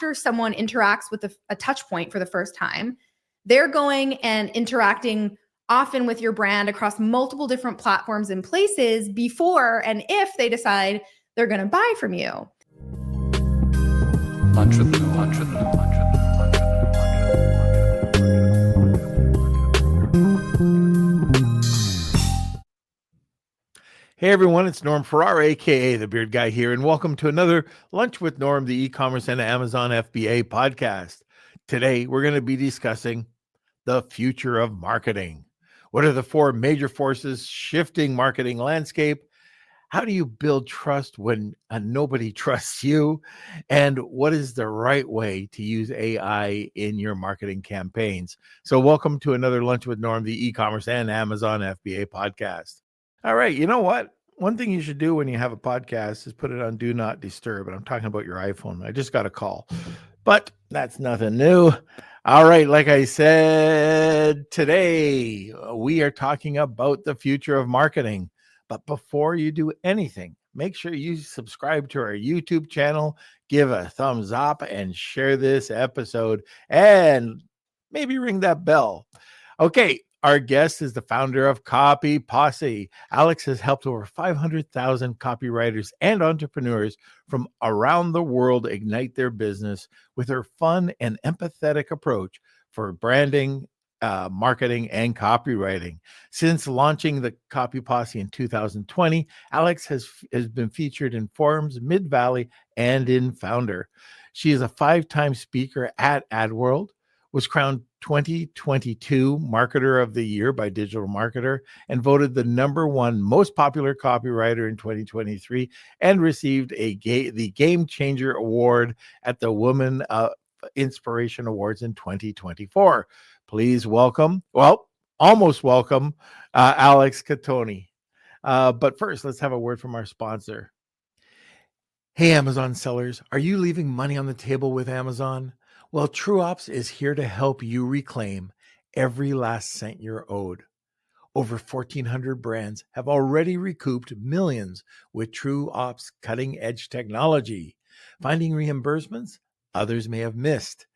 after someone interacts with a touch point for the first time, they're going and interacting often with your brand across multiple different platforms and places before and if they decide they're going to buy from you. Hey everyone, it's Norm Farrar, aka the Beard Guy here, and welcome to another Lunch with Norm, the e-commerce and Amazon FBA podcast. Today, we're going to be discussing the future of marketing. What are the four major forces shifting marketing landscape? How do you build trust when nobody trusts you? And what is the right way to use AI in your marketing campaigns? So welcome to another Lunch with Norm, the e-commerce and Amazon FBA podcast. All right, you know what? One thing you should do when you have a podcast is put it on Do Not Disturb. And I'm talking about your iPhone. I just got a call, but that's nothing new. All right, like I said, today we are talking about the future of marketing. But before you do anything, make sure you subscribe to our YouTube channel, give a thumbs up, and share this episode, and maybe ring that bell. Okay. Our guest is the founder of Copy Posse. Alex has helped over 500,000 copywriters and entrepreneurs from around the world ignite their business with her fun and empathetic approach for branding, marketing, and copywriting. Since launching the Copy Posse in 2020, Alex has been featured in Forums, Mid-Valley, and in Founder. She is a 5-time speaker at AdWorld, was crowned 2022 Marketer of the Year by Digital Marketer, and voted the #1 most popular copywriter in 2023, and received the Game Changer Award at the Women Inspiration Awards in 2024. Please welcome, almost welcome, Alex Cattoni. But first, let's have a word from our sponsor. Hey, Amazon sellers, are you leaving money on the table with Amazon? Well, TrueOps is here to help you reclaim every last cent you're owed. Over 1,400 brands have already recouped millions with TrueOps cutting-edge technology. Finding reimbursements others may have missed.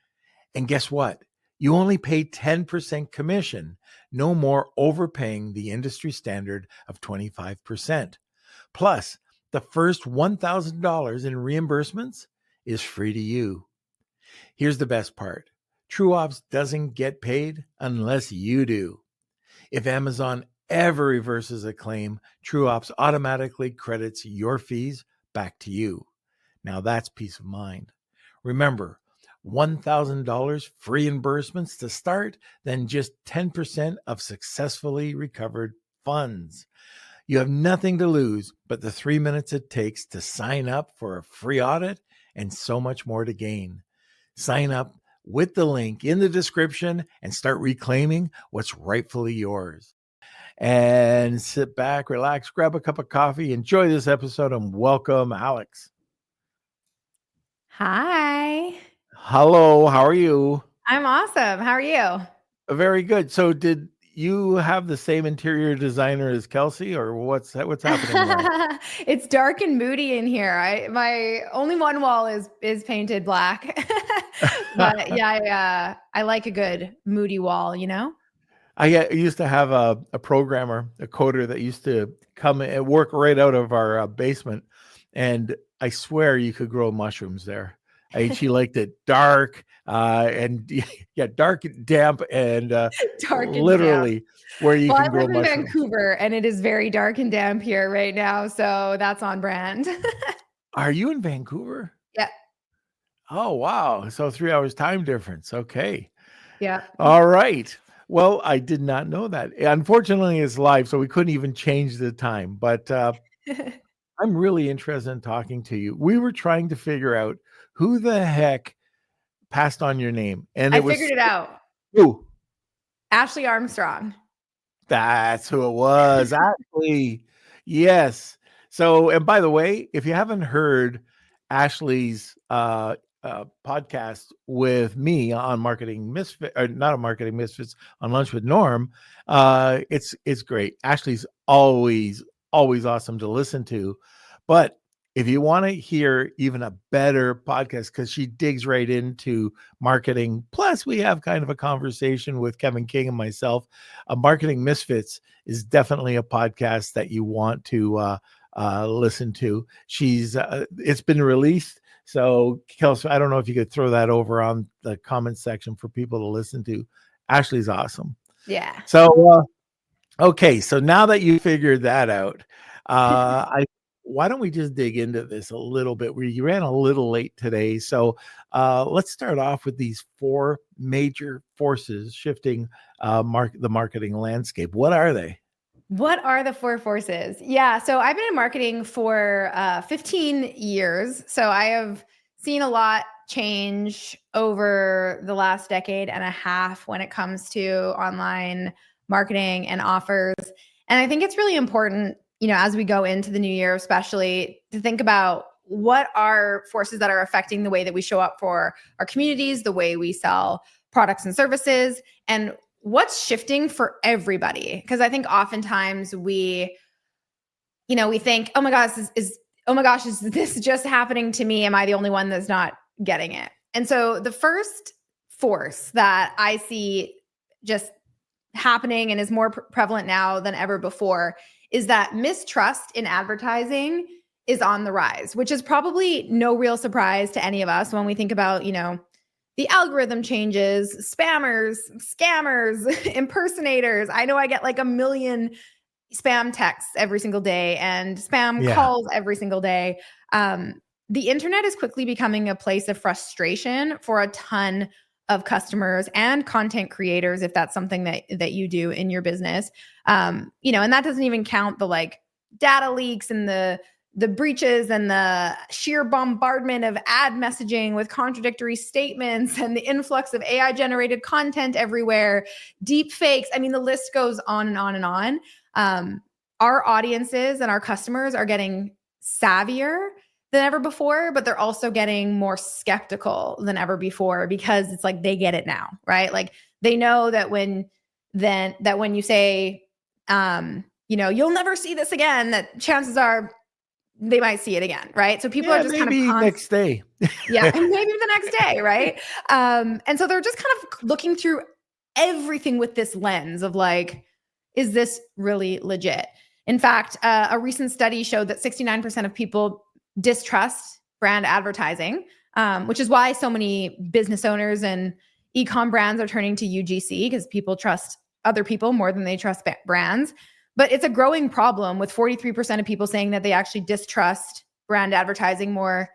And guess what? You only pay 10% commission, no more overpaying the industry standard of 25%. Plus, the first $1,000 in reimbursements is free to you. Here's the best part. TrueOps doesn't get paid unless you do. If Amazon ever reverses a claim, TrueOps automatically credits your fees back to you. Now that's peace of mind. Remember, $1,000 free reimbursements to start, then just 10% of successfully recovered funds. You have nothing to lose but the 3 minutes it takes to sign up for a free audit and so much more to gain. Sign up with the link in the description and start reclaiming what's rightfully yours. And sit back, relax, grab a cup of coffee, enjoy this episode, and welcome Alex. Hi. Hello, how are you? I'm awesome. How are you? Very good. So did you have the same interior designer as Kelsey, or what's happening? It's dark and moody in here. My only one wall is painted black, but yeah, I like a good moody wall. You know. I used to have a programmer, a coder that used to come and work right out of our basement, and I swear you could grow mushrooms there. She liked it dark and dark and damp and dark and literally damp. where you can grow mushrooms. I live in Vancouver and it is very dark and damp here right now, so that's on brand. Are you in Vancouver? Yeah. Oh, wow. So 3 hours time difference. Okay. Yeah. All right. Well, I did not know that. Unfortunately, it's live, so we couldn't even change the time. But I'm really interested in talking to you. We were trying to figure out who the heck passed on your name. And I figured it out. Who? Ashley Armstrong. That's who it was. Ashley. Yes. So, and by the way, if you haven't heard Ashley's podcast with me on Marketing Misfits, or not on Marketing Misfits, on Lunch with Norm, it's great. Ashley's always awesome to listen to. But if you want to hear even a better podcast, because she digs right into marketing, plus we have kind of a conversation with Kevin King and myself, Marketing Misfits is definitely a podcast that you want to listen to. It's been released. So Kelsey, I don't know if you could throw that over on the comment section for people to listen to. Ashley's awesome. Yeah. So, okay. So now that you figured that out, why don't we just dig into this a little bit? We ran a little late today. So let's start off with these 4 major forces shifting the marketing landscape. What are they? What are the 4 forces? Yeah. So I've been in marketing for 15 years. So I have seen a lot change over the last decade and a half when it comes to online marketing and offers. And I think it's really important, as we go into the new year, especially to think about what are forces that are affecting the way that we show up for our communities, the way we sell products and services, and what's shifting for everybody. Because I think oftentimes we think, oh my gosh, is this just happening to me? Am I the only one that's not getting it? And so the first force that I see just happening and is more prevalent now than ever before is that mistrust in advertising is on the rise, which is probably no real surprise to any of us when we think about, the algorithm changes, spammers, scammers, impersonators. I know I get like a million spam texts every single day and spam calls every single day. The internet is quickly becoming a place of frustration for a ton of customers and content creators, if that's something that you do in your business. And that doesn't even count the like data leaks and the breaches and the sheer bombardment of ad messaging with contradictory statements and the influx of AI generated content everywhere, deep fakes. I mean, the list goes on and on and on. Our audiences and our customers are getting savvier than ever before, but they're also getting more skeptical than ever before because it's like they get it now, right? Like they know that when you say, you'll never see this again, that chances are they might see it again, right? So people are just maybe kind of next day. Yeah, maybe the next day, right? And so they're just kind of looking through everything with this lens of like, is this really legit? In fact, a recent study showed that 69% of people distrust brand advertising, which is why so many business owners and e-com brands are turning to UGC because people trust other people more than they trust brands. But it's a growing problem with 43% of people saying that they actually distrust brand advertising more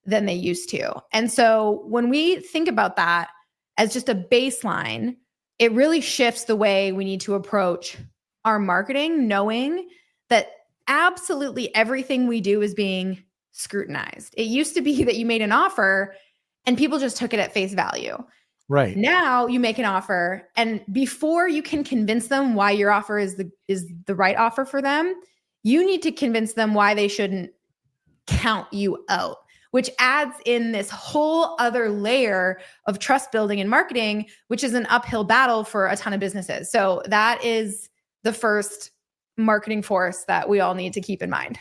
than they used to. And so when we think about that as just a baseline, it really shifts the way we need to approach our marketing, knowing that absolutely everything we do is being scrutinized. It used to be that you made an offer and people just took it at face value. Right. Now you make an offer, and before you can convince them why your offer is the right offer for them, you need to convince them why they shouldn't count you out, which adds in this whole other layer of trust building and marketing, which is an uphill battle for a ton of businesses. So that is the first marketing force that we all need to keep in mind.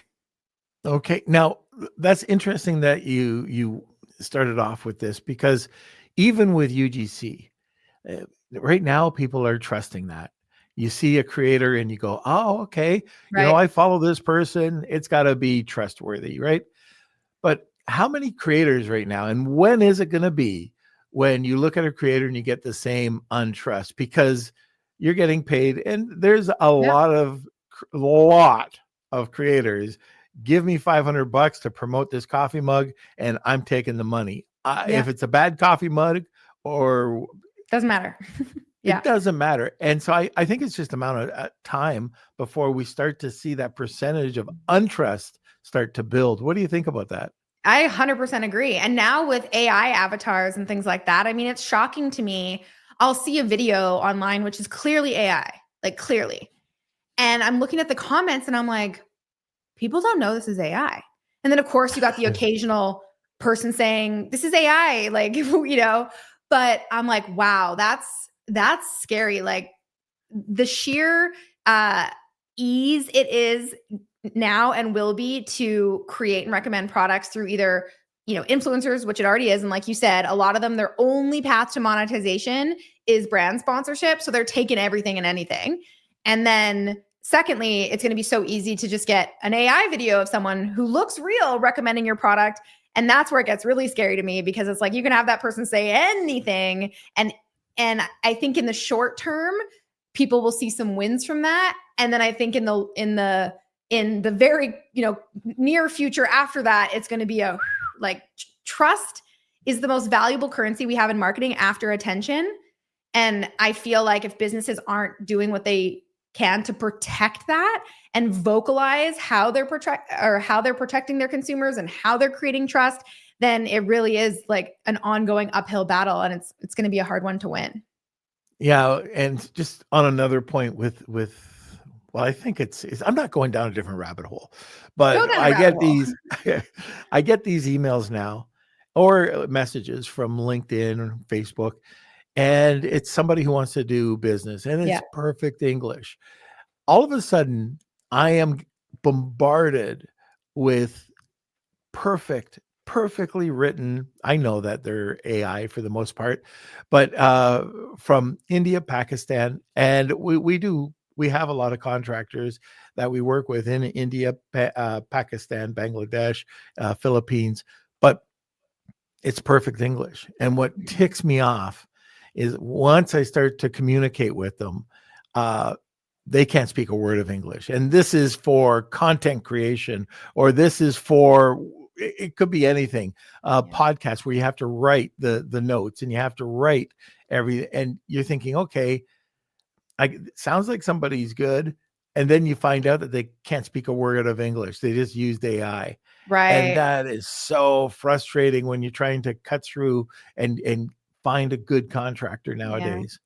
Okay. Now, that's interesting that you started off with this, because even with UGC, right now people are trusting that. You see a creator and you go, oh, okay, Right. I follow this person. It's got to be trustworthy, right? But how many creators right now, and when is it going to be when you look at a creator and you get the same untrust because you're getting paid? And there's a lot of creators. Give me $500 to promote this coffee mug and I'm taking the money. If it's a bad coffee mug or doesn't matter. It doesn't matter. And so I think it's just a amount of time before we start to see that percentage of untrust start to build. What do you think about that? I 100% agree. And now with AI avatars and things like that, I mean, it's shocking to me. I'll see a video online, which is clearly AI, like clearly. And I'm looking at the comments and I'm like, people don't know this is AI. And then of course you got the occasional person saying, this is AI, like, but I'm like, wow, that's scary. Like the sheer ease it is now and will be to create and recommend products through either, influencers, which it already is. And like you said, a lot of them, their only path to monetization is brand sponsorship. So they're taking everything and anything. And then secondly, it's going to be so easy to just get an AI video of someone who looks real recommending your product. And that's where it gets really scary to me, because it's like you can have that person say anything. And I think in the short term, people will see some wins from that. And then I think in the very, near future after that, it's going to be trust is the most valuable currency we have in marketing after attention. And I feel like if businesses aren't doing what they can to protect that and vocalize how they're protecting their consumers and how they're creating trust, then it really is like an ongoing uphill battle, and it's going to be a hard one to win. Yeah, and just on another point with well, I think it's I'm not going down a different rabbit hole, but I get these I get these emails now or messages from LinkedIn or Facebook, and it's somebody who wants to do business and it's perfect English. All of a sudden, I am bombarded with perfectly written. I know that they're AI for the most part, but from India, Pakistan, and we have a lot of contractors that we work with in India, Pakistan, Bangladesh, Philippines, but it's perfect English. And what ticks me off is once I start to communicate with them, they can't speak a word of English. And this is for content creation, or this is for, it could be anything, podcasts where you have to write the notes and you have to write everything. And you're thinking, okay, it sounds like somebody's good. And then you find out that they can't speak a word of English. They just used AI. Right. And that is so frustrating when you're trying to cut through and find a good contractor nowadays.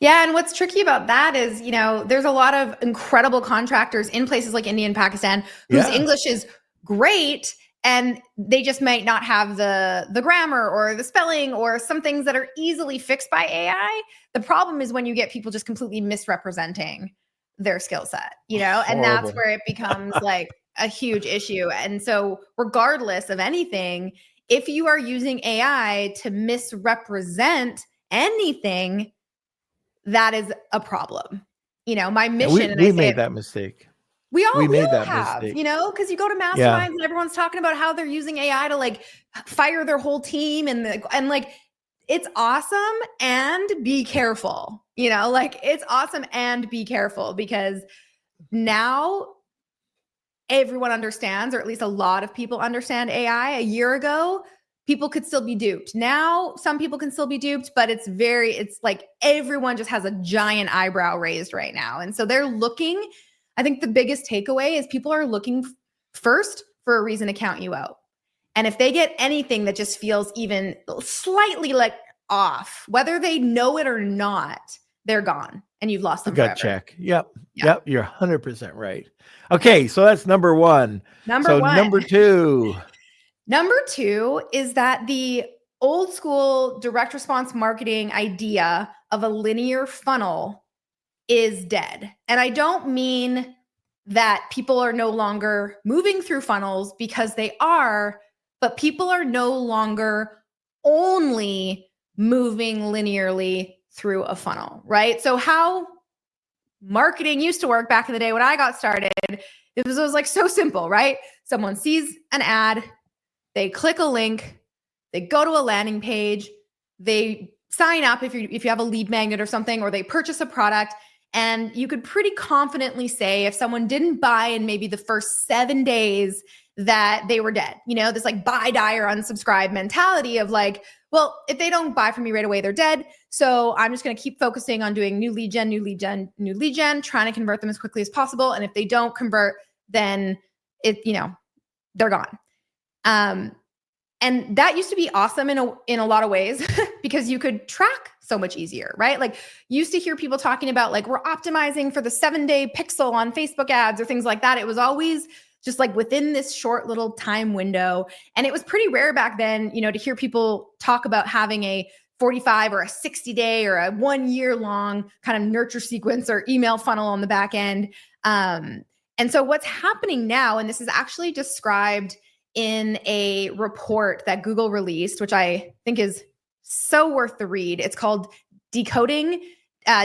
Yeah. And what's tricky about that is, there's a lot of incredible contractors in places like India and Pakistan whose English is great, and they just might not have the grammar or the spelling or some things that are easily fixed by AI. The problem is when you get people just completely misrepresenting their skill set, and that's where it becomes like a huge issue. And so regardless of anything, if you are using AI to misrepresent anything, that is a problem. My mission, we made that mistake. We all made that have, mistake. because you go to masterminds and everyone's talking about how they're using AI to like fire their whole team and it's awesome, and be careful, it's awesome and be careful, because now everyone understands, or at least a lot of people understand AI. A year ago, people could still be duped. Now, some people can still be duped, but it's like everyone just has a giant eyebrow raised right now. And so they're looking, I think the biggest takeaway is people are looking first for a reason to count you out. And if they get anything that just feels even slightly like off, whether they know it or not, they're gone and you've lost them forever. Check. Yep. You're 100% right. Okay. So that's number one. Number two. Number two is that the old school direct response marketing idea of a linear funnel is dead. And I don't mean that people are no longer moving through funnels, because they are, but people are no longer only moving linearly through a funnel, right? So how marketing used to work back in the day when I got started, it was like so simple, right? Someone sees an ad, they click a link, they go to a landing page, they sign up if you have a lead magnet or something, or they purchase a product. And you could pretty confidently say if someone didn't buy in maybe the first 7 days, that they were dead. This like buy, die, or unsubscribe mentality of like, well, if they don't buy from me right away, they're dead. So I'm just going to keep focusing on doing new lead gen, trying to convert them as quickly as possible. And if they don't convert, then they're gone. And that used to be awesome in a lot of ways because you could track so much easier, right? Like you used to hear people talking about like, we're optimizing for the 7-day pixel on Facebook ads or things like that. It was always just like within this short little time window. And it was pretty rare back then, to hear people talk about having a 45 or a 60-day or a 1 year long kind of nurture sequence or email funnel on the back end. And And so what's happening now, and this is actually described in a report that Google released, which I think is so worth the read. It's called Decoding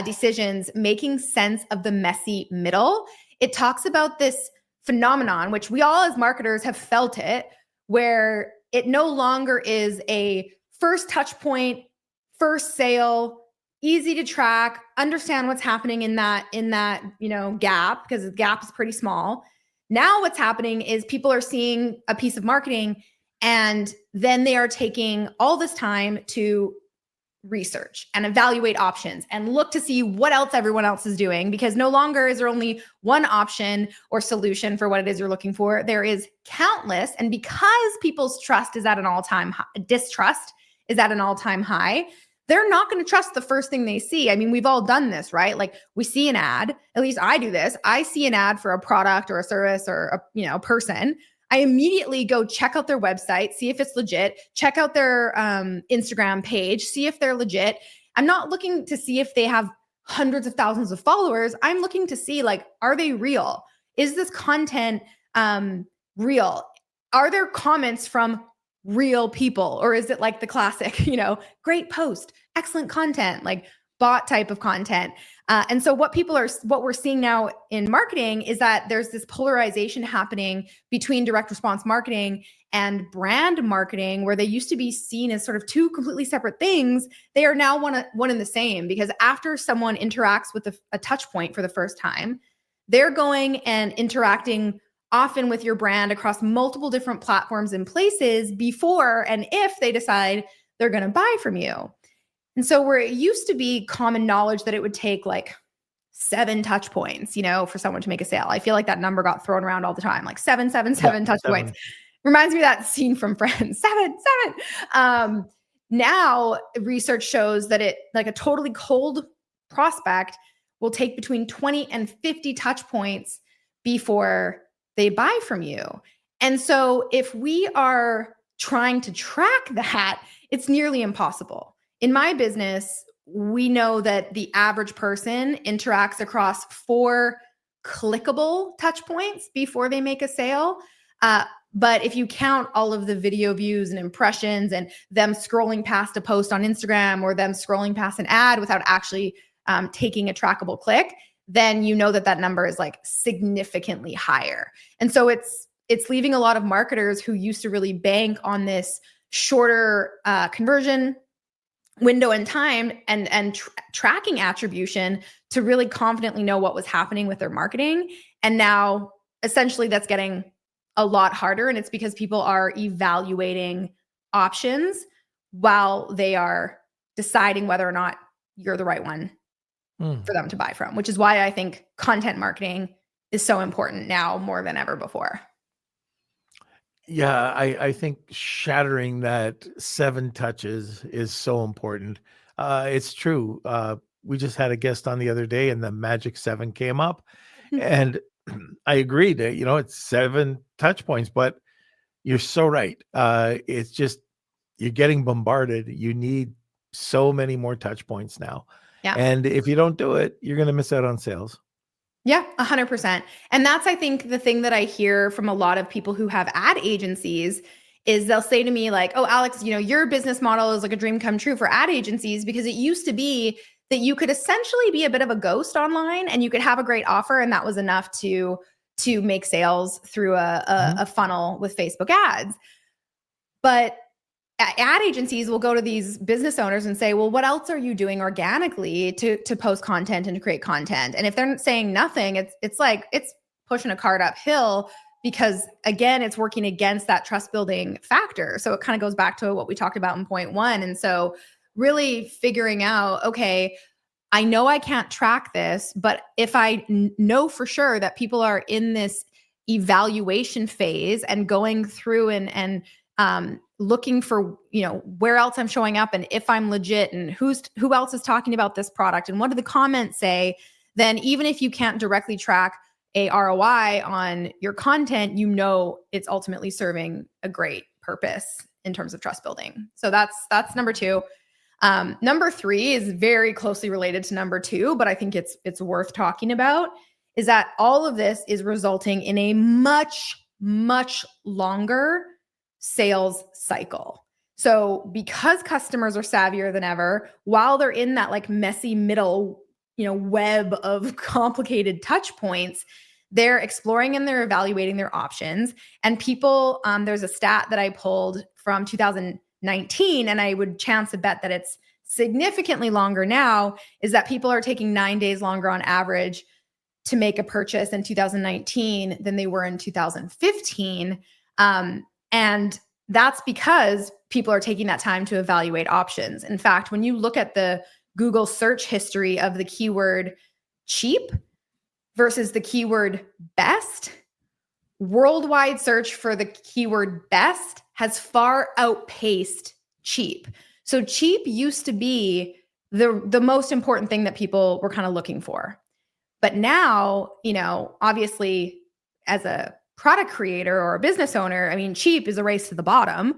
Decisions, Making Sense of the Messy Middle. It talks about this phenomenon, which we all as marketers have felt it, where it no longer is a first touch point, first sale, easy to track, understand what's happening in that gap, because the gap is pretty small. Now what's happening is people are seeing a piece of marketing and then they are taking all this time to research and evaluate options and look to see what else everyone else is doing, because no longer is there only one option or solution for what it is you're looking for. There is countless. And because people's trust is at an all-time high, distrust is at an all-time high, they're not going to trust the first thing they see. I mean, we've all done this, right? Like we see an ad, at least I do this. I see an ad for a product or a service or a person. I immediately go check out their website, see if it's legit, check out their Instagram page, see if they're legit. I'm not looking to see if they have hundreds of thousands of followers. I'm looking to see, like, are they real? Is this content real? Are there comments from real people? Or is it like the classic, great post, excellent content, like bot type of content? And so what we're seeing now in marketing is that there's this polarization happening between direct response marketing and brand marketing, where they used to be seen as sort of two completely separate things. They are now one and the same, because after someone interacts with a touch point for the first time, they're going and interacting often with your brand across multiple different platforms and places before and if they decide they're going to buy from you. And so where it used to be common knowledge that it would take like 7 touch points, for someone to make a sale. I feel like that number got thrown around all the time, like 7 touch points. Reminds me of that scene from Friends, 7. Now research shows that like a totally cold prospect will take between 20 and 50 touch points before they buy from you. And so if we are trying to track that, it's nearly impossible. In my business, we know that the average person interacts across 4 clickable touch points before they make a sale. But if you count all of the video views and impressions and them scrolling past a post on Instagram or them scrolling past an ad without actually taking a trackable click, then you know that number is like significantly higher. And so it's leaving a lot of marketers who used to really bank on this shorter conversion window in time and tracking attribution to really confidently know what was happening with their marketing. And now essentially that's getting a lot harder. And it's because people are evaluating options while they are deciding whether or not you're the right one for them to buy from, which is why I think content marketing is so important now more than ever before. Yeah, I think shattering that 7 touches is so important. It's true. We just had a guest on the other day and the magic 7 came up. And I agreed that, it's 7 touch points, but you're so right. It's just, you're getting bombarded. You need so many more touch points now. Yeah. And if you don't do it, you're going to miss out on sales. Yeah, 100%. And that's, I think, the thing that I hear from a lot of people who have ad agencies is they'll say to me like, oh, Alex, your business model is like a dream come true for ad agencies, because it used to be that you could essentially be a bit of a ghost online and you could have a great offer. And that was enough to make sales through a funnel with Facebook ads. But ad agencies will go to these business owners and say, well, what else are you doing organically to post content and to create content? And if they're saying nothing, it's like it's pushing a cart uphill, because again, it's working against that trust building factor. So it kind of goes back to what we talked about in point 1. And so really figuring out, okay, I know I can't track this, but if I know for sure that people are in this evaluation phase and going through and looking for, where else I'm showing up and if I'm legit and who else is talking about this product and what do the comments say, then even if you can't directly track a ROI on your content, it's ultimately serving a great purpose in terms of trust building. So that's number 2. Number 3 is very closely related to number 2, but I think it's worth talking about, is that all of this is resulting in a much, much longer sales cycle. So because customers are savvier than ever, while they're in that like messy middle, web of complicated touch points, they're exploring and they're evaluating their options. And people, there's a stat that I pulled from 2019, and I would chance a bet that it's significantly longer now, is that people are taking 9 days longer on average to make a purchase in 2019 than they were in 2015. And that's because people are taking that time to evaluate options. In fact, when you look at the Google search history of the keyword cheap versus the keyword best, worldwide search for the keyword best has far outpaced cheap. So cheap used to be the most important thing that people were kind of looking for. But now, obviously as a product creator or a business owner, I mean, cheap is a race to the bottom.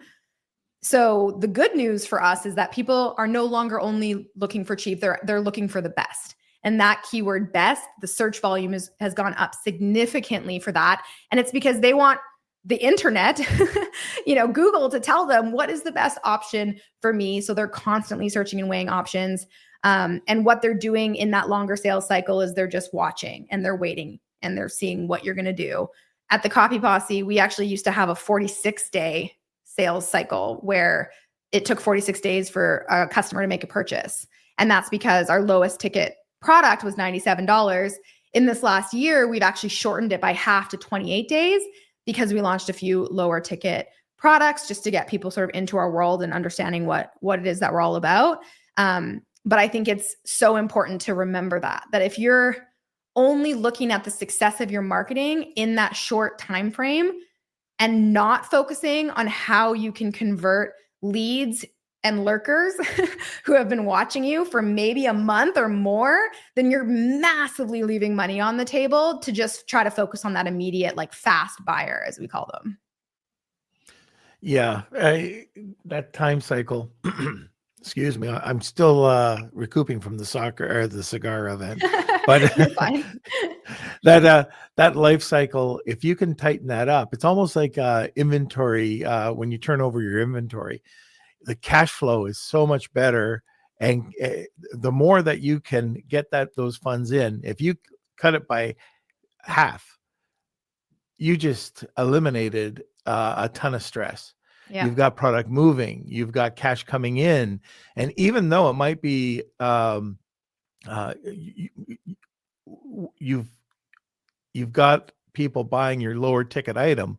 So the good news for us is that people are no longer only looking for cheap, they're looking for the best. And that keyword best, the search volume has gone up significantly for that. And it's because they want the internet, Google to tell them what is the best option for me. So they're constantly searching and weighing options. And what they're doing in that longer sales cycle is they're just watching and they're waiting and they're seeing what you're going to do. At the Copy Posse, we actually used to have a 46-day sales cycle where it took 46 days for a customer to make a purchase. And that's because our lowest ticket product was $97. In this last year, we've actually shortened it by half to 28 days because we launched a few lower ticket products just to get people sort of into our world and understanding what it is that we're all about. But I think it's so important to remember that if you're only looking at the success of your marketing in that short time frame and not focusing on how you can convert leads and lurkers who have been watching you for maybe a month or more, then you're massively leaving money on the table to just try to focus on that immediate, like fast buyer, as we call them. Yeah, that time cycle. Excuse me, I'm still recouping from the cigar event, but that life cycle, if you can tighten that up, it's almost like inventory. When you turn over your inventory, the cash flow is so much better, and the more that you can get those funds in, if you cut it by half, you just eliminated a ton of stress. Yeah. You've got product moving, you've got cash coming in, and even though it might be you've got people buying your lower ticket item,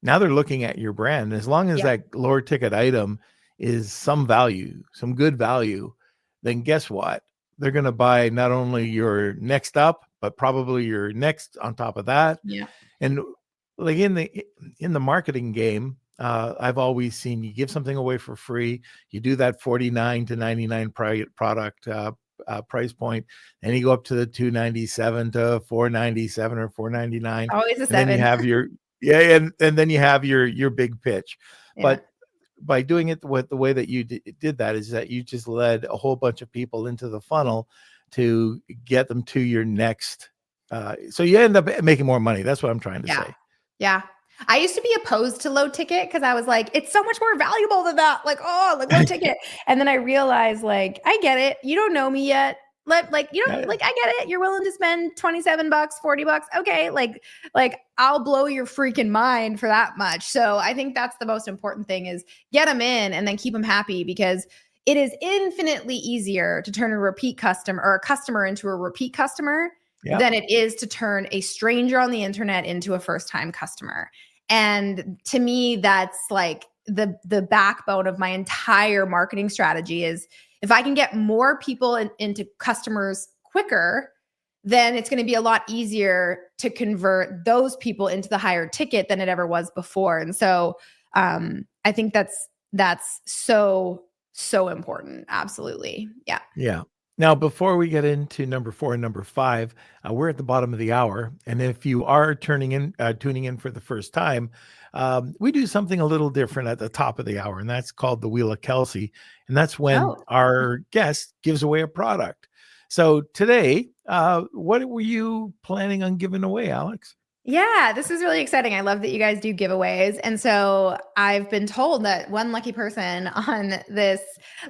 now they're looking at your brand. As long as that lower ticket item is some value, some good value, then guess what? They're going to buy not only your next up, but probably your next on top of that. Yeah. And like in the marketing game, I've always seen you give something away for free. You do that $49 to $99 product price point, and you go up to the $297 to $497 or $499. Always a and 7. Then you have your and then you have your big pitch. Yeah. But by doing it with the way that you did that, is that you just led a whole bunch of people into the funnel to get them to your next. So you end up making more money. That's what I'm trying to say. Yeah. I used to be opposed to low ticket because I was like, it's so much more valuable than that. Like, low ticket. And then I realized, like, I get it. You don't know me yet. I get it. You're willing to spend $27, $40. Okay. Like I'll blow your freaking mind for that much. So I think that's the most important thing, is get them in and then keep them happy, because it is infinitely easier to turn a repeat customer or a customer into a repeat customer than it is to turn a stranger on the internet into a first-time customer. And to me, that's like the backbone of my entire marketing strategy, is if I can get more people into customers quicker, then it's going to be a lot easier to convert those people into the higher ticket than it ever was before. And so I think that's so important. Absolutely. Yeah. Yeah. Now, before we get into number 4 and number 5, we're at the bottom of the hour. And if you are tuning in for the first time, we do something a little different at the top of the hour, and that's called the Wheel of Kelsey. And that's when our guest gives away a product. So today, What were you planning on giving away, Alex? Yeah, this is really exciting. I love that you guys do giveaways. And so I've been told that one lucky person on this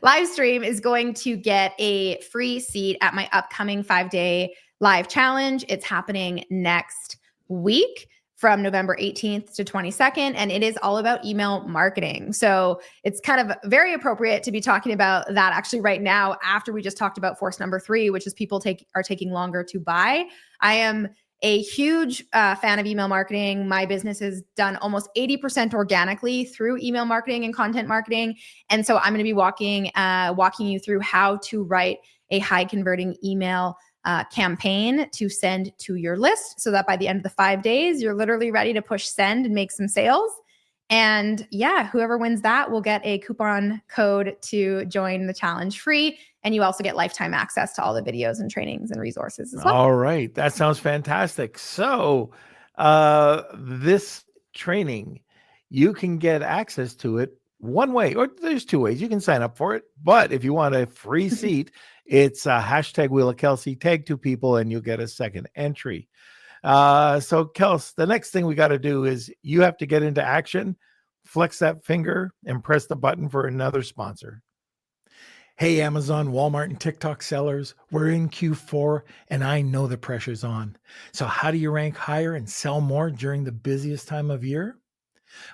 live stream is going to get a free seat at my upcoming 5-day live challenge. It's happening next week from November 18th to 22nd, and it is all about email marketing. So it's kind of very appropriate to be talking about that actually right now after we just talked about force number 3, which is people are taking longer to buy. I am a huge fan of email marketing. My business is done almost 80% organically through email marketing and content marketing. And so I'm going to be walking you through how to write a high converting email campaign to send to your list so that by the end of the 5 days, you're literally ready to push send and make some sales. And yeah, whoever wins that will get a coupon code to join the challenge free. And you also get lifetime access to all the videos and trainings and resources as well. All right. That sounds fantastic. So this training, you can get access to it one way, or there's 2 ways. You can sign up for it. But if you want a free seat, it's hashtag Wheel of Kelsey, tag 2 people, and you'll get a second entry. So Kels, the next thing we got to do is you have to get into action, flex that finger, and press the button for another sponsor. Hey, Amazon, Walmart, and TikTok sellers, we're in Q4 and I know the pressure's on. So how do you rank higher and sell more during the busiest time of year?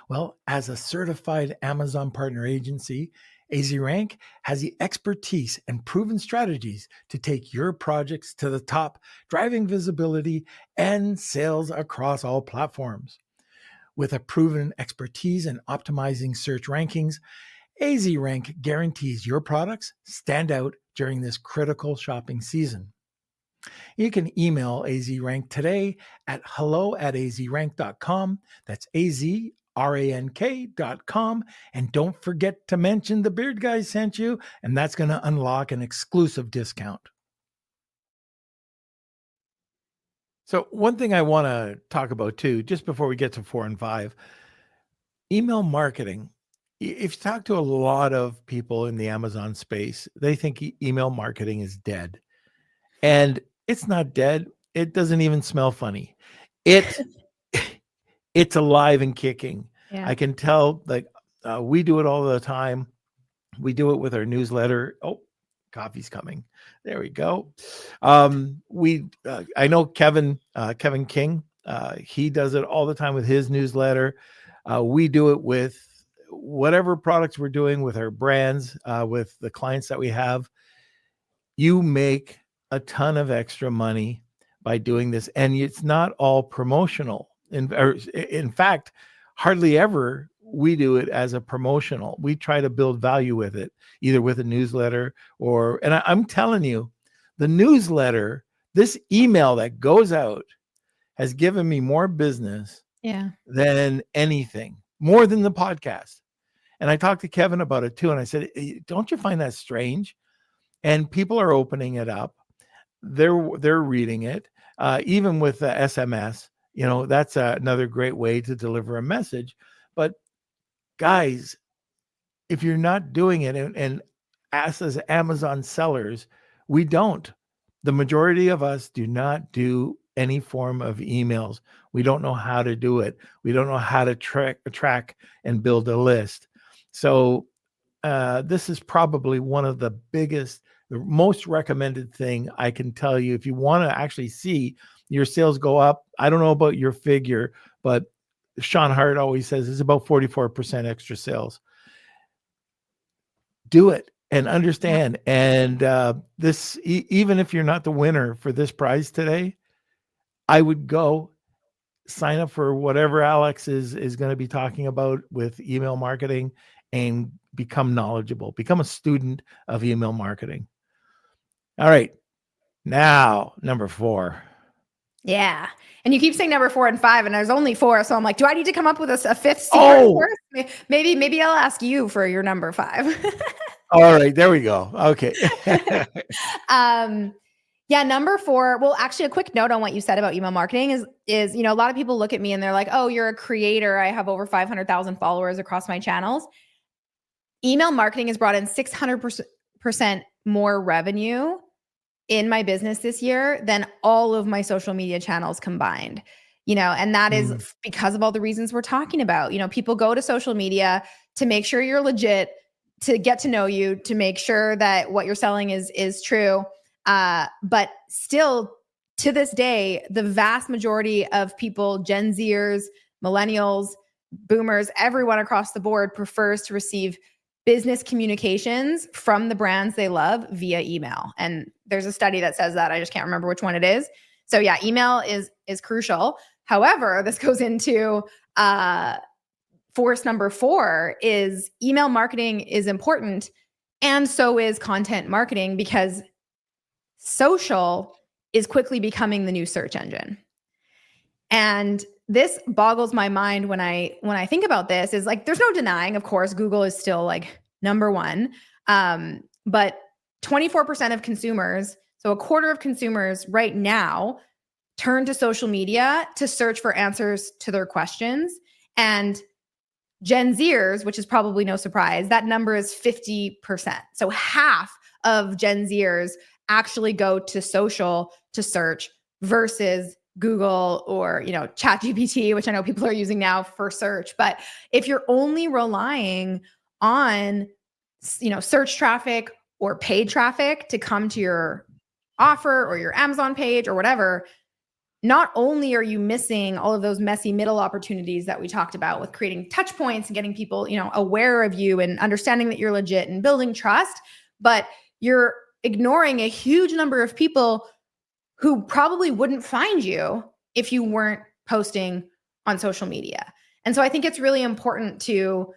Well, as a certified Amazon partner agency, AZ Rank has the expertise and proven strategies to take your projects to the top, driving visibility and sales across all platforms. With a proven expertise in optimizing search rankings, AZ Rank guarantees your products stand out during this critical shopping season. You can email AZ Rank today at hello@azrank.com. That's AZRANK.com. And don't forget to mention the Beard Guy sent you, and that's going to unlock an exclusive discount. So one thing I want to talk about too, just before we get to 4 and 5, email marketing. If you talk to a lot of people in the Amazon space, they think email marketing is dead. And it's not dead. It doesn't even smell funny. It's alive and kicking. Yeah. I can tell, like, we do it all the time. We do it with our newsletter. Oh, coffee's coming. There we go. I know Kevin King, he does it all the time with his newsletter. We do it with whatever products we're doing with our brands, with the clients that we have. You make a ton of extra money by doing this, and it's not all promotional. In fact, hardly ever we do it as a promotional. We try to build value with it, either with a newsletter and I'm telling you, the newsletter, this email that goes out has given me more business than anything, more than the podcast. And I talked to Kevin about it too. And I said, don't you find that strange? And people are opening it up. They're reading it. Even with the SMS, that's another great way to deliver a message. But guys, if you're not doing it, and us as Amazon sellers, we don't. The majority of us do not do any form of emails. We don't know how to do it. We don't know how to track and build a list. So this is probably one of the most recommended thing I can tell you. If you want to actually see your sales go up, I don't know about your figure, but Sean Hart always says it's about 44% extra sales. Do it and understand. And this, even if you're not the winner for this prize today, I would go sign up for whatever Alex is going to be talking about with email marketing and become knowledgeable, become a student of email marketing. All right. Now, number 4. Yeah. And you keep saying number 4 and 5, and there's only 4. So I'm like, do I need to come up with a 5th secret first? Maybe I'll ask you for your number 5. All right. There we go. Okay. Yeah, number 4. Well, actually, a quick note on what you said about email marketing is, a lot of people look at me and they're like, oh, you're a creator. I have over 500,000 followers across my channels. Email marketing has brought in 600% more revenue in my business this year than all of my social media channels combined. And that is because of all the reasons we're talking about. People go to social media to make sure you're legit, to get to know you, to make sure that what you're selling is true. But still, to this day, the vast majority of people, Gen Zers, millennials, boomers, everyone across the board prefers to receive business communications from the brands they love via email. And there's a study that says that. I just can't remember which one it is. So yeah, email is crucial. However, this goes into force number 4 is email marketing is important. And so is content marketing, because social is quickly becoming the new search engine. And this boggles my mind when I think about this. Is like, there's no denying, of course, Google is still like number 1. But 24% of consumers, so a quarter of consumers right now, turn to social media to search for answers to their questions. And Gen Zers, which is probably no surprise, that number is 50%. So half of Gen Zers actually go to social to search versus Google or, ChatGPT, which I know people are using now for search. But if you're only relying on, search traffic or paid traffic to come to your offer or your Amazon page or whatever, not only are you missing all of those messy middle opportunities that we talked about with creating touch points and getting people, aware of you and understanding that you're legit and building trust, but you're ignoring a huge number of people who probably wouldn't find you if you weren't posting on social media. And so I think it's really important to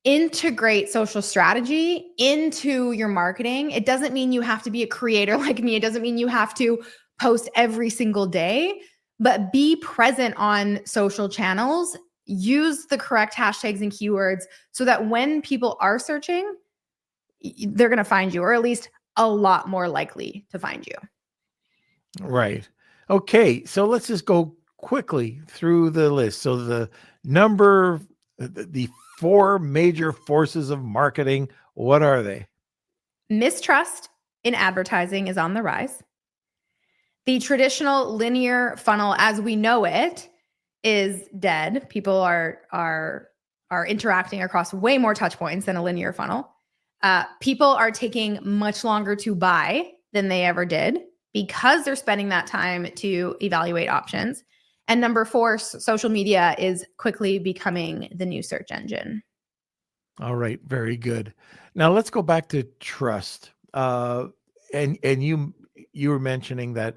integrate social strategy into your marketing. It doesn't mean you have to be a creator like me. It doesn't mean you have to post every single day, but be present on social channels. Use the correct hashtags and keywords so that when people are searching, they're going to find you, or at least a lot more likely to find you. Right. Okay. So let's just go quickly through the list. So the 4 major forces of marketing, what are they? Mistrust in advertising is on the rise. The traditional linear funnel as we know it is dead. People are interacting across way more touch points than a linear funnel. People are taking much longer to buy than they ever did because they're spending that time to evaluate options. And number 4, social media is quickly becoming the new search engine. All right. Very good. Now let's go back to trust. And you were mentioning that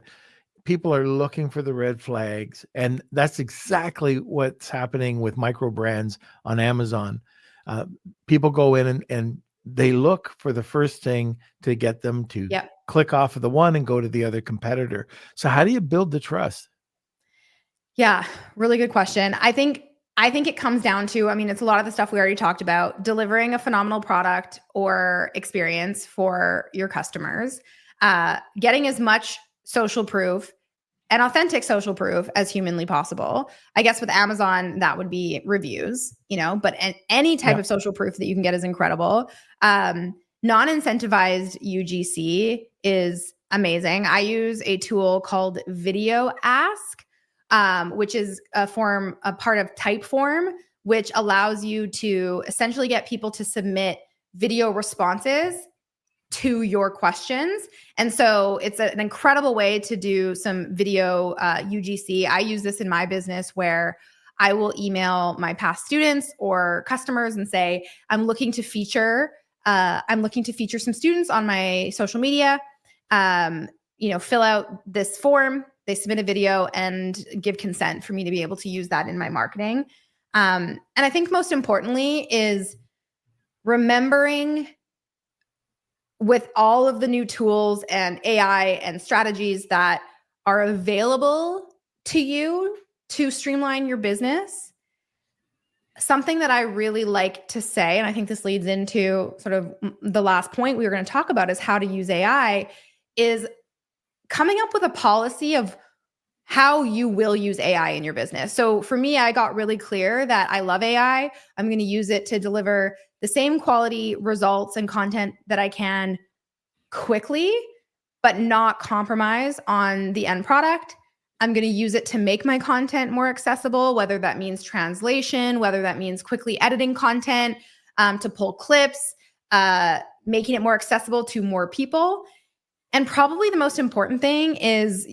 people are looking for the red flags, and that's exactly what's happening with micro brands on Amazon. People go in and they look for the first thing to get them to click off of the one and go to the other competitor. So how do you build the trust? Yeah, really good question. I think it comes down to, it's a lot of the stuff we already talked about, delivering a phenomenal product or experience for your customers, getting as much social proof and authentic social proof as humanly possible. I guess with Amazon, that would be reviews, but any type of social proof that you can get is incredible. Non-incentivized UGC is amazing. I use a tool called Video Ask, which is a part of Typeform, which allows you to essentially get people to submit video responses to your questions. And so it's an incredible way to do some video UGC. I use this in my business where I will email my past students or customers and say, I'm looking to feature some students on my social media. Fill out this form. They submit a video and give consent for me to be able to use that in my marketing. And I think most importantly is remembering, with all of the new tools and AI and strategies that are available to you to streamline your business, something that I really like to say, and I think this leads into sort of the last point we were going to talk about, is how to use AI, is coming up with a policy of how you will use AI in your business. So for me, I got really clear that I love AI. I'm going to use it to deliver the same quality results and content that I can quickly, but not compromise on the end product. I'm going to use it to make my content more accessible, whether that means translation, whether that means quickly editing content, to pull clips, making it more accessible to more people. And probably the most important thing is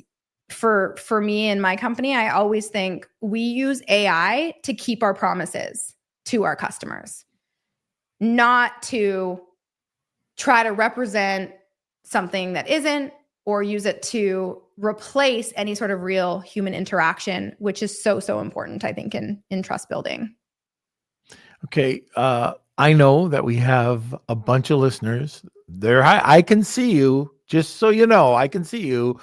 for me and my company, I always think we use AI to keep our promises to our customers, not to try to represent something that isn't, or use it to replace any sort of real human interaction, which is so, so important, I think, in trust building. Okay. I know that we have a bunch of listeners there. I can see you, just so you know, I can see you,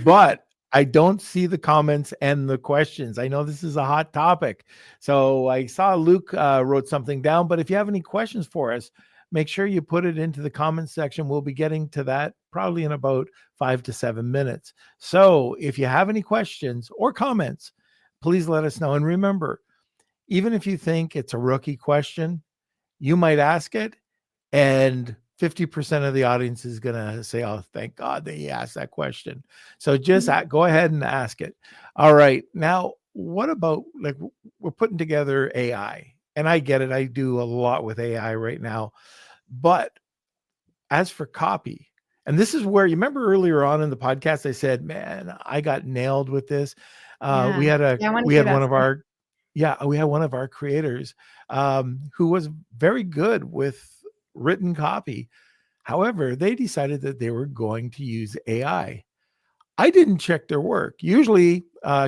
but I don't see the comments and the questions. I know this is a hot topic. So I saw Luke wrote something down, but if you have any questions for us, make sure you put it into the comments section. We'll be getting to that probably in about 5 to 7 minutes. So if you have any questions or comments, please let us know. And remember, even if you think it's a rookie question, you might ask it, and 50% of the audience is going to say, oh, thank God that he asked that question. So just go ahead and ask it. All right. Now, what about, like, we're putting together AI, and I get it. I do a lot with AI right now. But as for copy, and this is where, you remember earlier on in the podcast, I said, man, I got nailed with this. We had one of our creators who was very good with written copy. However, they decided that they were going to use AI. I didn't check their work. Usually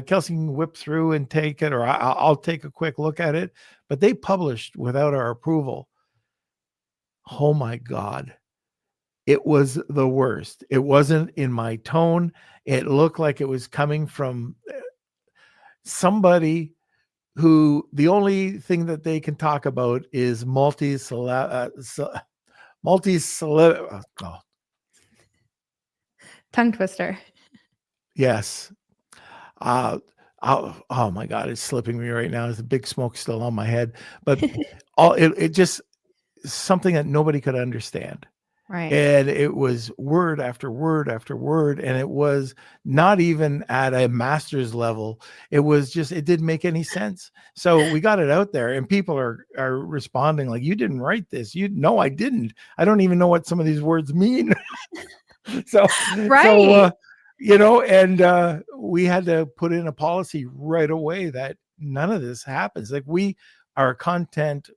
Kelsey can whip through and take it, or I'll take a quick look at it, but they published without our approval. Oh my God. It was the worst. It wasn't in my tone. It looked like it was coming from somebody who the only thing that they can talk about is tongue twister. Yes. Oh my God, it's slipping me right now. There's a big smoke still on my head, but it just something that nobody could understand. Right. And it was word after word after word. And it was not even at a master's level. It was just, it didn't make any sense. So we got it out there, and people are responding like, you didn't write this. No, I didn't. I don't even know what some of these words mean. Right. And we had to put in a policy right away that none of this happens. Like, we are a content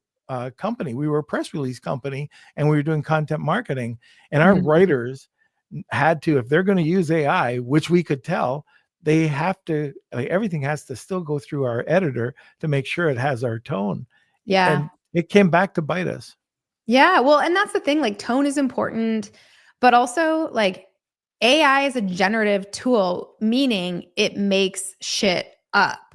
company. We were a press release company, and we were doing content marketing, and our writers had to, if they're going to use AI, which we could tell, they have to, everything has to still go through our editor to make sure it has our tone. Yeah. And it came back to bite us. Yeah. Well, and that's the thing, like, tone is important, but also, like, AI is a generative tool, meaning it makes shit up.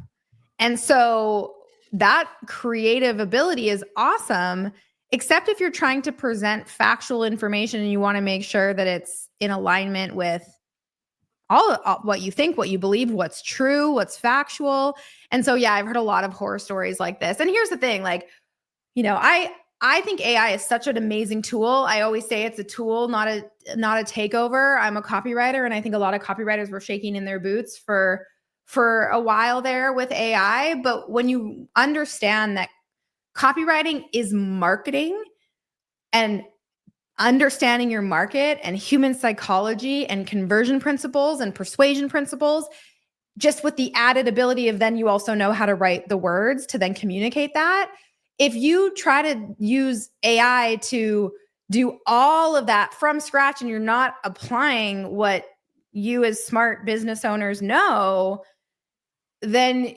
And so that creative ability is awesome, except if you're trying to present factual information and you want to make sure that it's in alignment with all what you think, what you believe, what's true, what's factual. And so, yeah, I've heard a lot of horror stories like this. And here's the thing, like, I think AI is such an amazing tool. I always say it's a tool, not a takeover. I'm a copywriter, and I think a lot of copywriters were shaking in their boots for a while there with AI. But when you understand that copywriting is marketing, and understanding your market and human psychology and conversion principles and persuasion principles, just with the added ability of then you also know how to write the words to then communicate that. If you try to use AI to do all of that from scratch and you're not applying what you as smart business owners know, then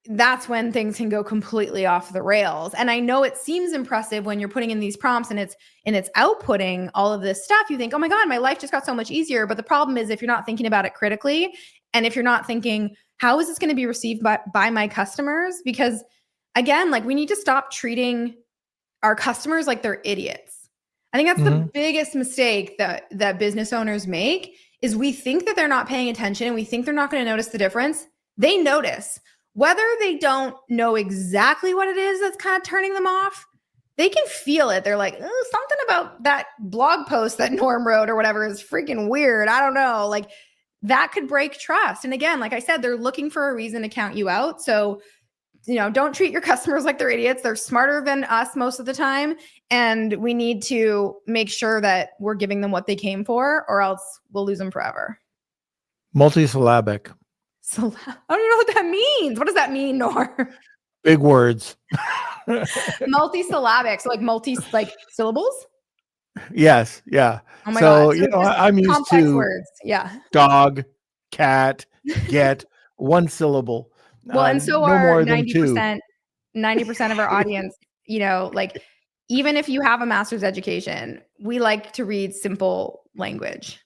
that's when things can go completely off the rails. And I know it seems impressive when you're putting in these prompts and it's outputting all of this stuff. You think, oh my God, my life just got so much easier. But the problem is, if you're not thinking about it critically, and if you're not thinking, how is this going to be received by my customers? Because again, like, we need to stop treating our customers like they're idiots. I think that's the biggest mistake that business owners make, is we think that they're not paying attention and we think they're not going to notice the difference. They notice. Whether they don't know exactly what it is that's kind of turning them off, they can feel it. They're like, oh, something about that blog post that Norm wrote or whatever is freaking weird. I don't know. Like that could break trust. And again, like I said, they're looking for a reason to count you out. So, don't treat your customers like they're idiots. They're smarter than us most of the time. And we need to make sure that we're giving them what they came for, or else we'll lose them forever. Multisyllabic. So I don't even know what that means. What does that mean, Nor? Big words. Multisyllabic. So like syllables? Yes. Yeah. Oh my God. So I'm used complex to words. Yeah. dog, cat, get, one syllable. Well, and so no are more than 90% of our audience, like even if you have a master's education, we like to read simple language.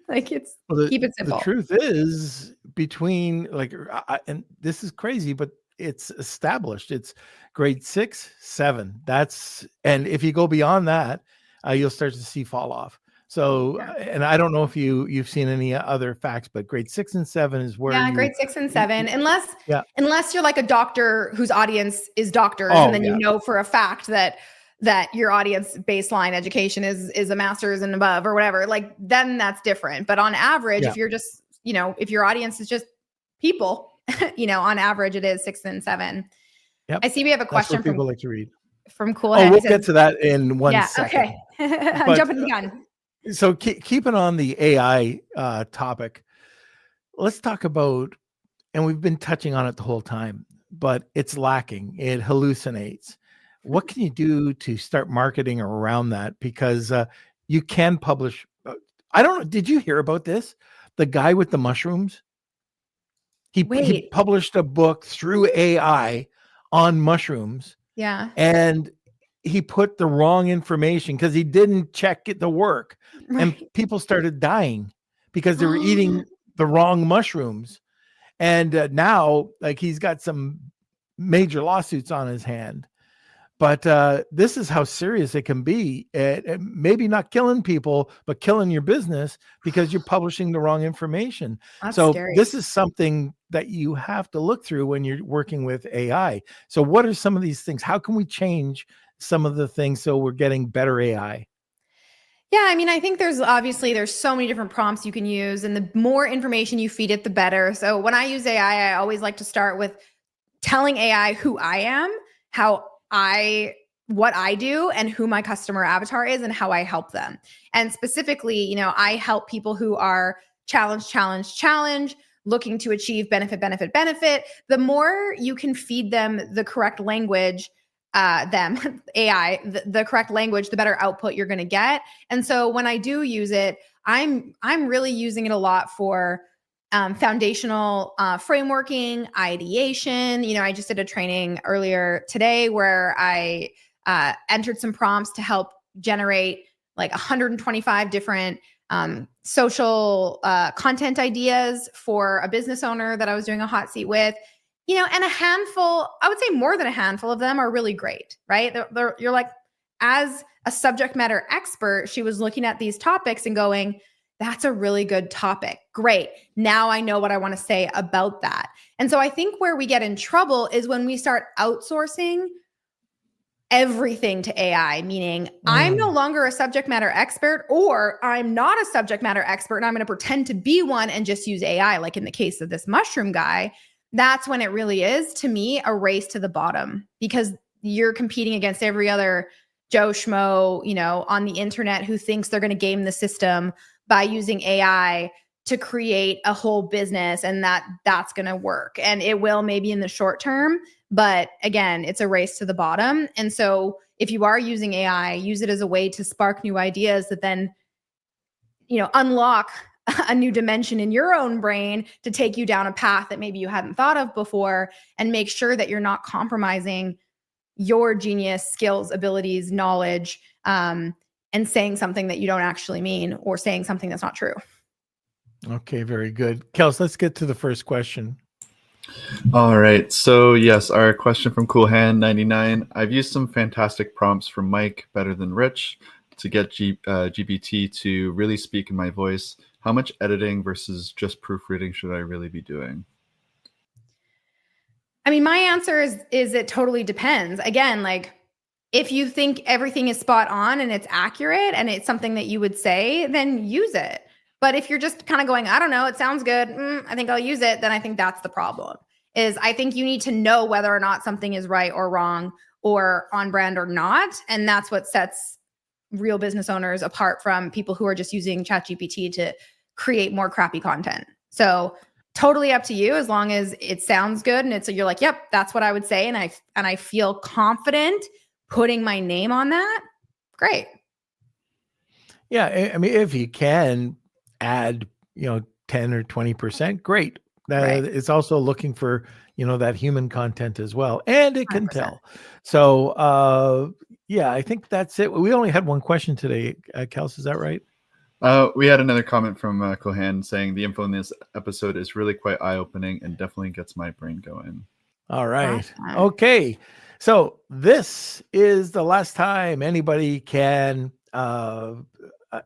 Like keep it simple. The truth is between and this is crazy, but it's established. It's grade 6, 7. And if you go beyond that, you'll start to see fall off. So, and I don't know if you've seen any other facts, but grade 6 and 7 is where grade 6 and 7, unless you're like a doctor whose audience is doctors, and then you know for a fact that your audience baseline education is a master's and above or whatever, like then that's different. But on average, if you're just, if your audience is just people, on average it is 6 and 7. Yep. I see we have a question from people like to read from Cool. Oh, we'll get to that in one second. Okay. I'm jumping the gun. So keeping on the AI topic, let's talk about, and we've been touching on it the whole time, but it's lacking. It hallucinates. What can you do to start marketing around that? Because you can publish. I don't know. Did you hear about this? The guy with the mushrooms? He published a book through AI on mushrooms. Yeah. And he put the wrong information because he didn't check the work. Right. And people started dying because they were eating the wrong mushrooms. And now, like, he's got some major lawsuits on his hand. But this is how serious it can be. Maybe not killing people, but killing your business because you're publishing the wrong information. That's scary. This is something that you have to look through when you're working with AI. So what are some of these things? How can we change some of the things so we're getting better AI? Yeah, I mean, I think there's so many different prompts you can use, and the more information you feed it, the better. So when I use AI, I always like to start with telling AI who I am, what I do, and who my customer avatar is, and how I help them. And specifically, I help people who are challenge, looking to achieve benefit. The more you can feed them the correct language, AI, the correct language, the better output you're going to get. And so when I do use it, I'm really using it a lot for foundational frameworking, ideation. I just did a training earlier today where I entered some prompts to help generate like 125 different social content ideas for a business owner that I was doing a hot seat with. And a handful, I would say more than a handful of them are really great, right? You're like, as a subject matter expert, she was looking at these topics and going, that's a really good topic. Great. Now I know what I want to say about that. And so I think where we get in trouble is when we start outsourcing everything to AI, meaning I'm no longer a subject matter expert, or I'm not a subject matter expert and I'm going to pretend to be one and just use AI. Like in the case of this mushroom guy, that's when it really is, to me, a race to the bottom, because you're competing against every other Joe Schmo, on the internet who thinks they're going to game the system by using AI to create a whole business, and that's going to work. And it will, maybe in the short term, but again, it's a race to the bottom. And so if you are using AI, use it as a way to spark new ideas that then, unlock a new dimension in your own brain to take you down a path that maybe you hadn't thought of before, and make sure that you're not compromising your genius, skills, abilities, knowledge, and saying something that you don't actually mean, or saying something that's not true. Okay, very good. Kels, let's get to the first question. All right. So yes, our question from CoolHand99. I've used some fantastic prompts from Mike, Better Than Rich, to get GPT to really speak in my voice. How much editing versus just proofreading should I really be doing? I mean, my answer is it totally depends. Again, like, if you think everything is spot on and it's accurate and it's something that you would say, then use it. But if you're just kind of going, I don't know, it sounds good, I think I'll use it, then I think that's the problem. Is I think you need to know whether or not something is right or wrong or on brand or not. And that's what sets real business owners apart from people who are just using ChatGPT to create more crappy content. So totally up to you, as long as it sounds good and you're like, yep, that's what I would say. And I feel confident putting my name on that. Great. Yeah. I mean, if you can add, 10 or 20%, great. Right. It's also looking for, that human content as well. And it can 100%. tell. So, yeah, I think that's it. We only had one question today. Kels, is that right? We had another comment from Kohan saying the info in this episode is really quite eye-opening and definitely gets my brain going. All right. Okay. So this is the last time anybody can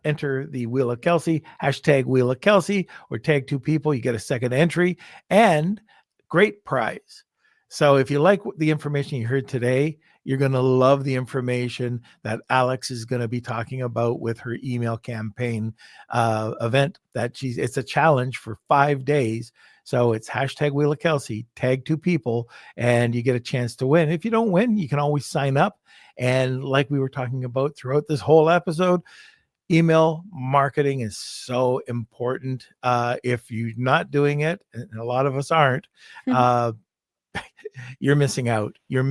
enter the Wheel of Kelsey, hashtag Wheel of Kelsey, or tag 2 people. You get a second entry and great prize. So if you like the information you heard today, you're going to love the information that Alex is going to be talking about with her email campaign event. It's a challenge for 5 days. So it's hashtag Wheel of Kelsey, tag 2 people, and you get a chance to win. If you don't win, you can always sign up. And like we were talking about throughout this whole episode, email marketing is so important. If you're not doing it, and a lot of us aren't, you're missing out. You're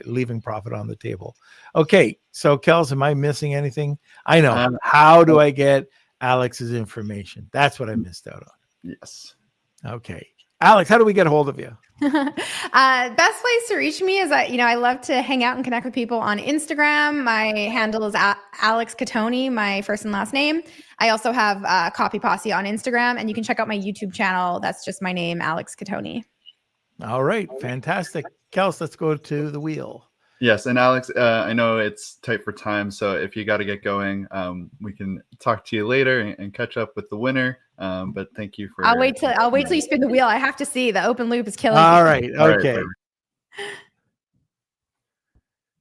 leaving profit on the table. Okay. So Kels, am I missing anything? I know. How do I get Alex's information? That's what I missed out on. Yes. Okay. Alex, how do we get a hold of you? Best place to reach me is I love to hang out and connect with people on Instagram. My handle is Alex Cattoni, my first and last name. I also have Copy Posse on Instagram, and you can check out my YouTube channel. That's just my name, Alex Cattoni. All right. Fantastic. Kels, let's go to the wheel. Yes. And Alex, I know it's tight for time. So if you got to get going, we can talk to you later and catch up with the winner. But thank you for. I'll wait till you spin the wheel. I have to see. The open loop is killing me. All right. Okay.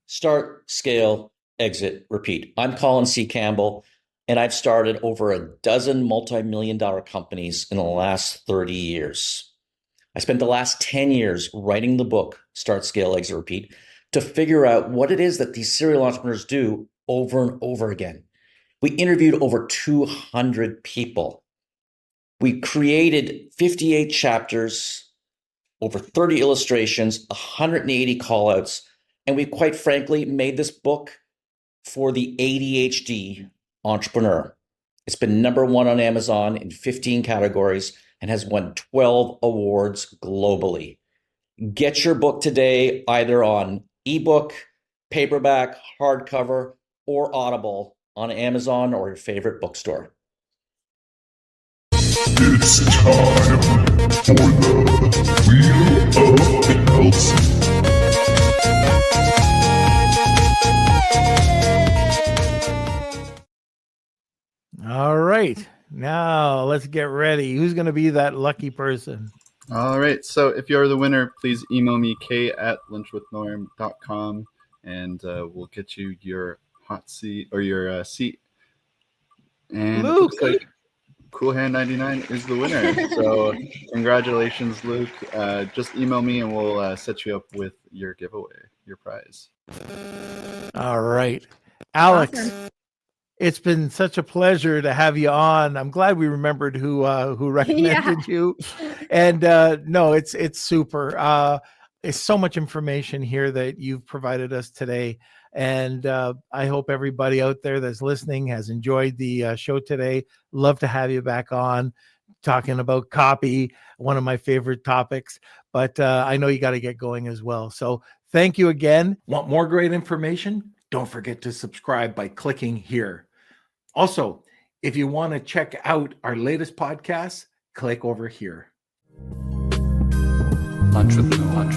Start, scale, exit, repeat. I'm Colin C. Campbell, and I've started over a dozen multi-million-dollar companies in the last 30 years. I spent the last 10 years writing the book, Start, Scale, Exit, Repeat, to figure out what it is that these serial entrepreneurs do over and over again. We interviewed over 200 people. We created 58 chapters, over 30 illustrations, 180 callouts, and we quite frankly made this book for the ADHD entrepreneur. It's been #1 on Amazon in 15 categories and has won 12 awards globally. Get your book today, either on ebook, paperback, hardcover, or Audible on Amazon or your favorite bookstore. It's time for the Wheel of Kelsey. All right. Now let's get ready. Who's going to be that lucky person? All right. So if you're the winner, please email me k@lunchwithnorm.com and we'll get you your hot seat or your seat. And Luke. it looks like Cool Hand 99 is the winner. So congratulations, Luke. Just email me and we'll set you up with your giveaway, your prize. All right. Alex. Awesome. It's been such a pleasure to have you on. I'm glad we remembered who recommended you. And no, it's super. It's so much information here that you've provided us today. And I hope everybody out there that's listening has enjoyed the show today. Love to have you back on talking about copy, one of my favorite topics. But I know you got to get going as well. So thank you again. Want more great information? Don't forget to subscribe by clicking here. Also, if you want to check out our latest podcast, click over here. Lunch with Norm.